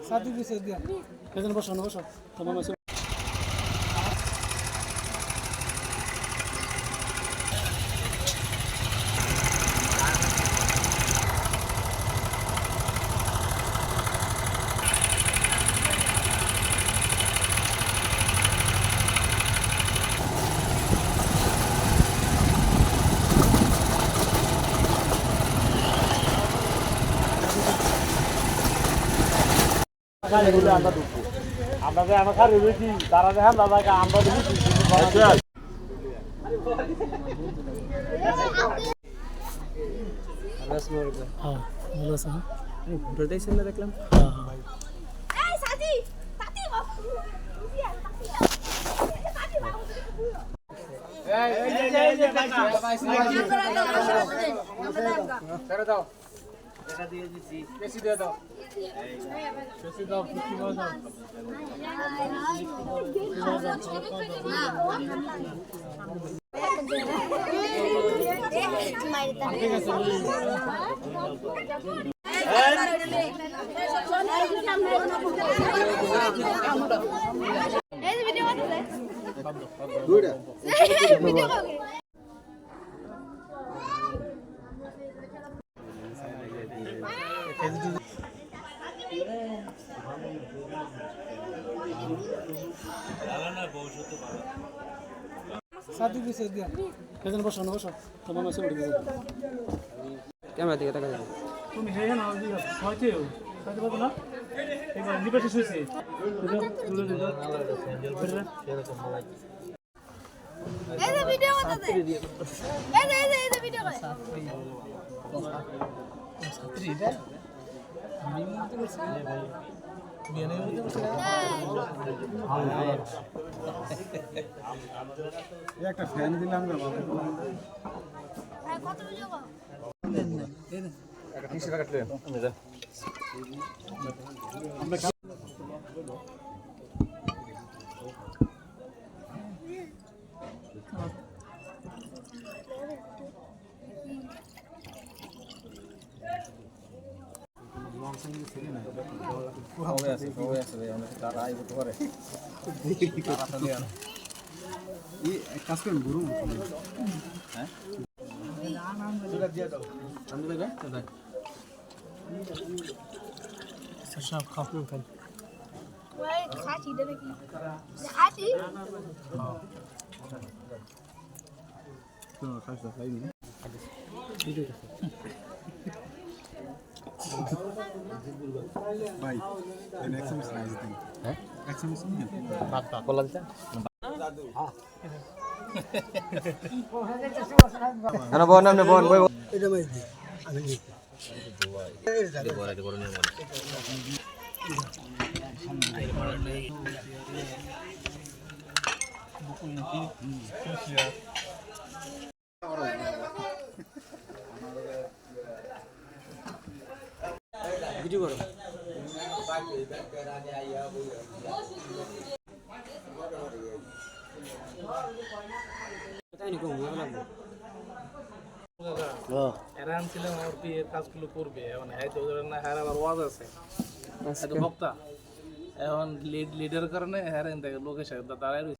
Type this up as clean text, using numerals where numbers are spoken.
সাথে পিছে দিয়া এখানে বসো না বসো তোমার মাসে আমরা যে আমার খালি রয়েছি তারা দেখেন দাদাকে আমরা দেখি দেখলাম বেশি দিয়ে দাও বেশি দাও কি মজা সাথে পিছে দিয়া এখানে বসো না বসো তোমার মাসে উঠে গেছে ক্যামেরা দিকে তাকা যাবে তুমি হে না দিও হয়তো সাথে পাবো না এবার নিবাসে শুইছে তুলে দিও এই যে ভিডিও করতে এই যে ভিডিও করে ছাত্রী এটা আমি মতে বলছি বিয়ানের মতে বলছি একটা ফ্যান দিলাম না বাবা কত ভিডিও করো একটা 30 টাকা কাটলেন কাজ করেন গুরু হ্যাঁ সব খাও খাই ওই খাসি দে নাকি খাসি ভাই এনে এক্সএমএস নাই দিন হ্যাঁ এক্সএমএস নিয়ে ভাত বলা দিতে না বোন নামনে বোন বই এটা মাই দি আমি নি ভিডিও করো তাই নি কম ভালো লাগবে এরা আনছিলাম আমার বিয়ের কাজগুলো করবে এখন হ্যাঁ তো না হ্যাঁ আবার ওয়াজ আছে বক্তা এখন লিডের কারণে হ্যাঁ লোকের সাথে দাঁড়ায়